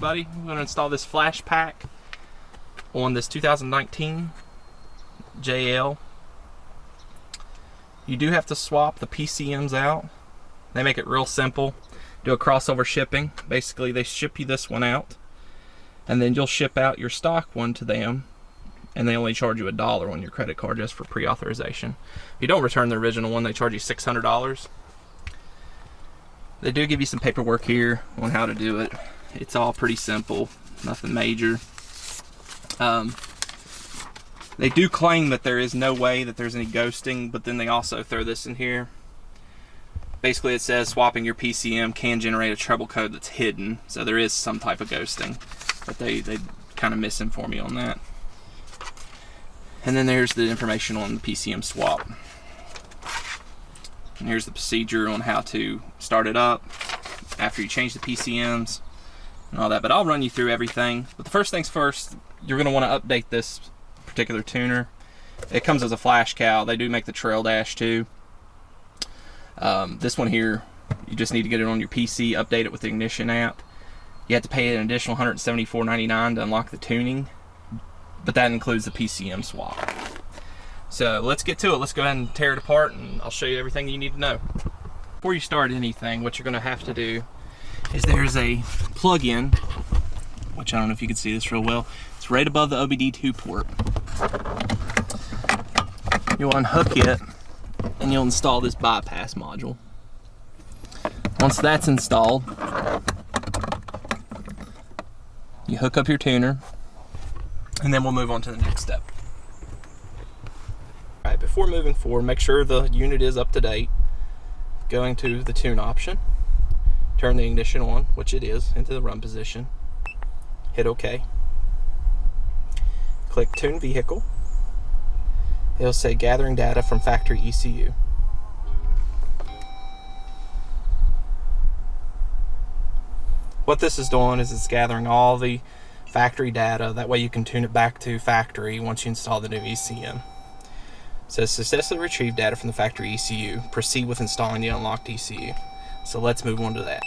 everybody. I'm going to install this Flashpaq on this 2019 JL. You do have to swap the PCMs out. They make it real simple. Do a crossover shipping. Basically, they ship you this one out, and then you'll ship out your stock one to them, and they only charge you $1 on your credit card just for pre-authorization. If you don't return the original one, they charge you $600. They do give you some paperwork here on how to do it. It's all pretty simple, nothing major. They do claim that there is no way that there's any ghosting, but then they also throw this in here. Basically it says swapping your PCM can generate a trouble code that's hidden, so there is some type of ghosting, but they kind of misinform you on that. And then there's the information on the PCM swap. And here's the procedure on how to start it up after you change the PCMs and all that, but I'll run you through everything. But the first things first, you're going to want to update this particular tuner. It comes as a Flashcal. They do make the Trail Dash too. This one here, you just need to get it on your PC, update it with the Ignition app. You have to pay an additional $174.99 to unlock the tuning, but that includes the PCM swap. So let's get to it. Let's go ahead and tear it apart, and I'll show you everything you need to know. Before you start anything, what you're going to have to do is there's a plug-in, which I don't know if you can see this real well. It's right above the OBD2 port. You'll unhook it, and you'll install this bypass module. Once that's installed, you hook up your tuner, and then we'll move on to the next step. Alright, before moving forward, make sure the unit is up to date. Going to the tune option, turn the ignition on, which it is, into the run position. Hit OK. Click Tune Vehicle. It'll say gathering data from factory ECU. What this is doing is it's gathering all the factory data. That way you can tune it back to factory once you install the new ECM. It says successfully retrieve data from the factory ECU. Proceed with installing the unlocked ECU. So let's move on to that.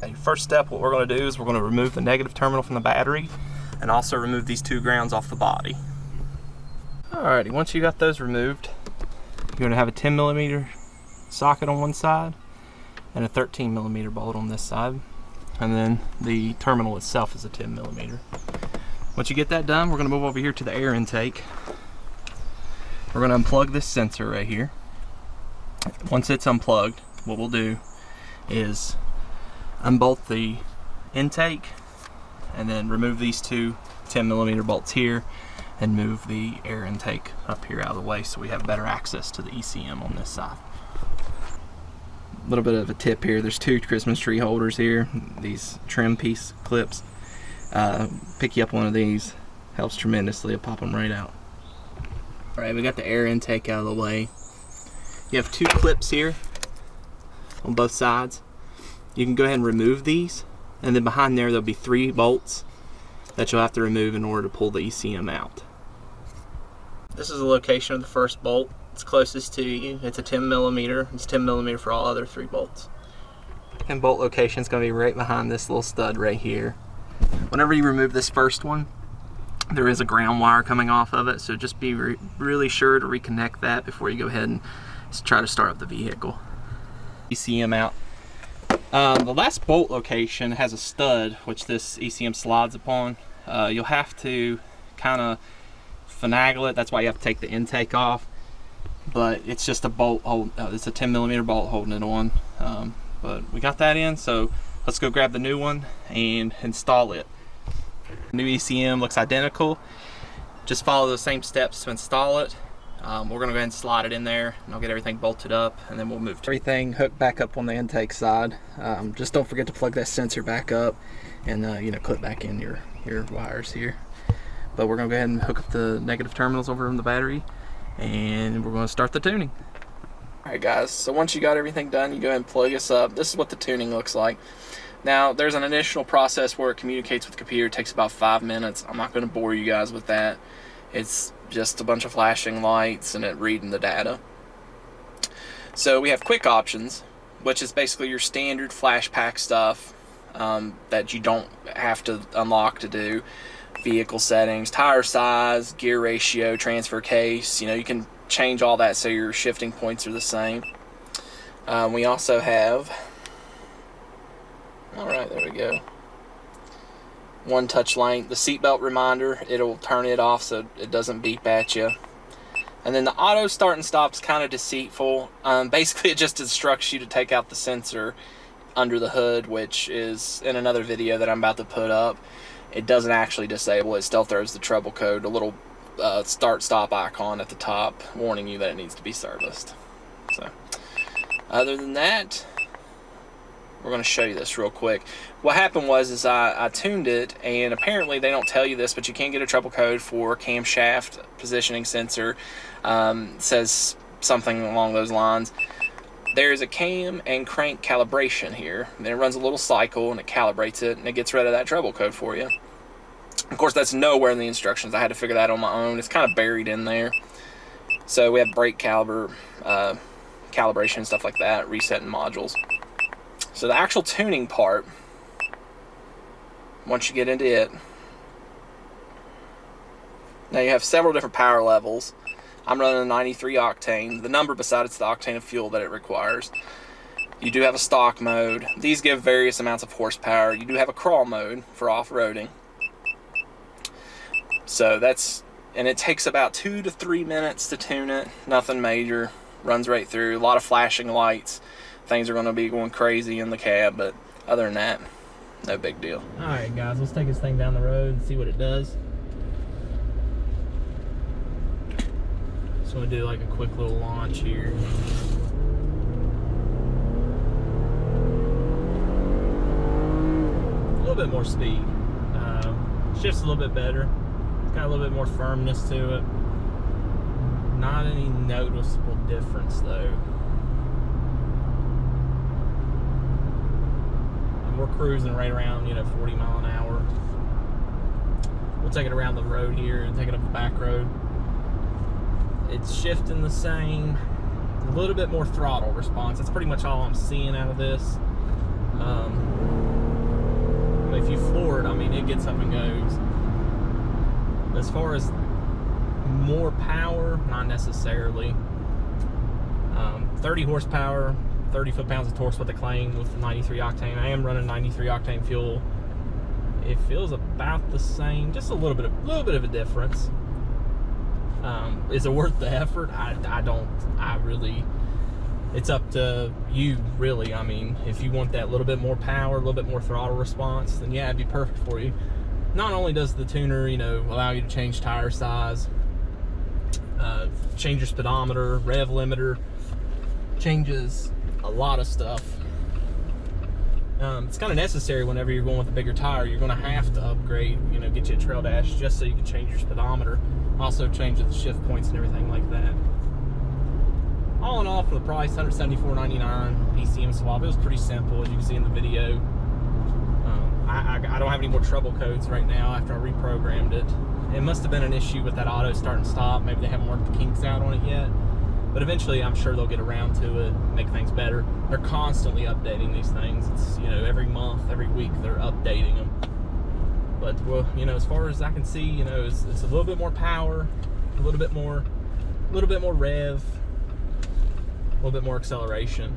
Okay, first step, what we're going to do is we're going to remove the negative terminal from the battery and also remove these two grounds off the body. Alrighty, once you got those removed, you're going to have a 10mm socket on one side and a 13mm bolt on this side, and then the terminal itself is a 10mm. Once you get that done, we're going to move over here to the air intake. We're going to unplug this sensor right here. Once it's unplugged, what we'll do is unbolt the intake and then remove these two 10mm bolts here and move the air intake up here out of the way so we have better access to the ECM on this side. A little bit of a tip here, there's two Christmas tree holders here, these trim piece clips. Pick you up one of these, helps tremendously, it'll pop them right out. Alright, we got the air intake out of the way. You have two clips here on both sides. You can go ahead and remove these, and then behind there there'll be 3 bolts that you'll have to remove in order to pull the ECM out. This is the location of the first bolt. It's closest to you. It's a 10mm. It's 10mm for all other 3 bolts. And bolt location is going to be right behind this little stud right here. Whenever you remove this first one, there is a ground wire coming off of it, so just be really sure to reconnect that before you go ahead and try to start up the vehicle. ECM out. The last bolt location has a stud which this ECM slides upon. You'll have to kind of finagle it, that's why you have to take the intake off, but it's just a bolt, it's a 10mm bolt holding it on. But we got that in, so let's go grab the new one and install it. New ECM looks identical. Just follow the same steps to install it. We're going to go ahead and slide it in there, and I'll get everything bolted up, and then we'll move to everything hooked back up on the intake side. Just don't forget to plug that sensor back up and clip back in your wires here. But we're going to go ahead and hook up the negative terminals over on the battery, and we're going to start the tuning. Alright guys, so once you got everything done, you go ahead and plug this up. This is what the tuning looks like. Now, there's an initial process where it communicates with the computer. It takes about 5 minutes. I'm not going to bore you guys with that. It's just a bunch of flashing lights and it reading the data. So we have quick options, which is basically your standard Flashpaq stuff. that you don't have to unlock to do. Vehicle settings, tire size, gear ratio, transfer case. You can change all that so your shifting points are the same. We also have, alright, there we go, one touch length. The seatbelt reminder, it'll turn it off so it doesn't beep at you. And then the auto start and stop is kind of deceitful. Basically, it just instructs you to take out the sensor under the hood, which is in another video that I'm about to put up. It doesn't actually disable it. It still throws the trouble code, a little start-stop icon at the top, warning you that it needs to be serviced. So, other than that, we're going to show you this real quick. What happened was I tuned it, and apparently they don't tell you this, but you can get a trouble code for camshaft positioning sensor. It says something along those lines. There's a cam and crank calibration here. Then it runs a little cycle and it calibrates it and it gets rid of that trouble code for you. Of course, that's nowhere in the instructions. I had to figure that on my own. It's kind of buried in there. So we have brake caliber, calibration and stuff like that, resetting modules. So the actual tuning part, once you get into it, now you have several different power levels. I'm running a 93 octane. The number beside it's the octane of fuel that it requires. You do have a stock mode. These give various amounts of horsepower. You do have a crawl mode for off-roading. So and it takes about 2 to 3 minutes to tune it. Nothing major. Runs right through. A lot of flashing lights. Things are going to be going crazy in the cab, but other than that, no big deal. Alright guys, let's take this thing down the road and see what it does. So I'm going to do like a quick little launch here. A little bit more speed. Shifts a little bit better. It's got a little bit more firmness to it. Not any noticeable difference though. And we're cruising right around, 40 mile an hour. We'll take it around the road here and take it up the back road. It's shifting the same, a little bit more throttle response. That's pretty much all I'm seeing out of this. If you floor it, it gets up and goes. As far as more power, not necessarily. 30 horsepower, 30 foot-pounds of torque is what they claim with the 93 octane. I am running 93 octane fuel. It feels about the same, just a little bit of a difference. Is it worth the effort? It's up to you, really. If you want that little bit more power, a little bit more throttle response, then yeah, it'd be perfect for you. Not only does the tuner, allow you to change tire size, change your speedometer, rev limiter, changes a lot of stuff. It's kind of necessary whenever you're going with a bigger tire. You're going to have to upgrade, get you a trail dash just so you can change your speedometer. Also change the shift points and everything like that. All in all, for the price, $174.99 PCM swap. It was pretty simple, as you can see in the video. I don't have any more trouble codes right now after I reprogrammed it. It must have been an issue with that auto start and stop. Maybe they haven't worked the kinks out on it yet. But eventually, I'm sure they'll get around to it, make things better. They're constantly updating these things. It's, every month, every week, they're updating them. But, well, as far as I can see, it's a little bit more power, a little bit more rev, a little bit more acceleration.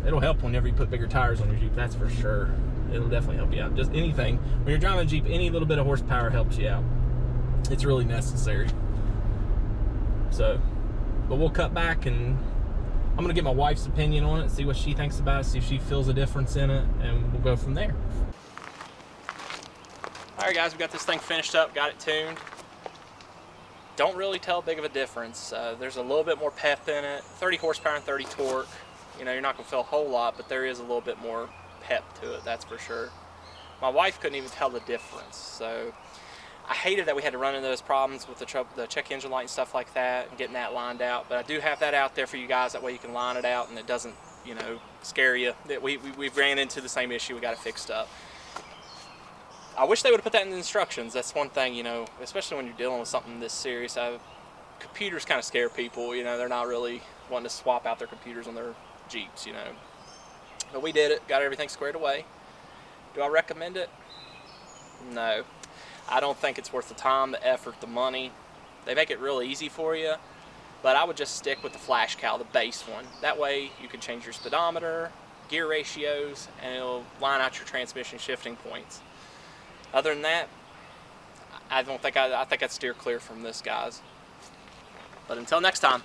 It'll help whenever you put bigger tires on your Jeep, that's for sure. It'll definitely help you out. Just anything. When you're driving a Jeep, any little bit of horsepower helps you out. It's really necessary. So, but we'll cut back and I'm going to get my wife's opinion on it, see what she thinks about it, see if she feels a difference in it, and we'll go from there. Alright guys, we got this thing finished up, got it tuned. Don't really tell big of a difference. There's a little bit more pep in it, 30 horsepower and 30 torque. You're not going to feel a whole lot, but there is a little bit more pep to it, that's for sure. My wife couldn't even tell the difference, so I hated that we had to run into those problems with the check engine light and stuff like that and getting that lined out, but I do have that out there for you guys. That way you can line it out and it doesn't, scare you. We ran into the same issue, we got it fixed up. I wish they would have put that in the instructions. That's one thing, especially when you're dealing with something this serious. Computers kind of scare people, they're not really wanting to swap out their computers on their Jeeps, But we did it, got everything squared away. Do I recommend it? No. I don't think it's worth the time, the effort, the money. They make it real easy for you, but I would just stick with the Flashcal, the base one. That way you can change your speedometer, gear ratios, and it'll line out your transmission shifting points. Other than that, I think I'd steer clear from this, guys. But until next time.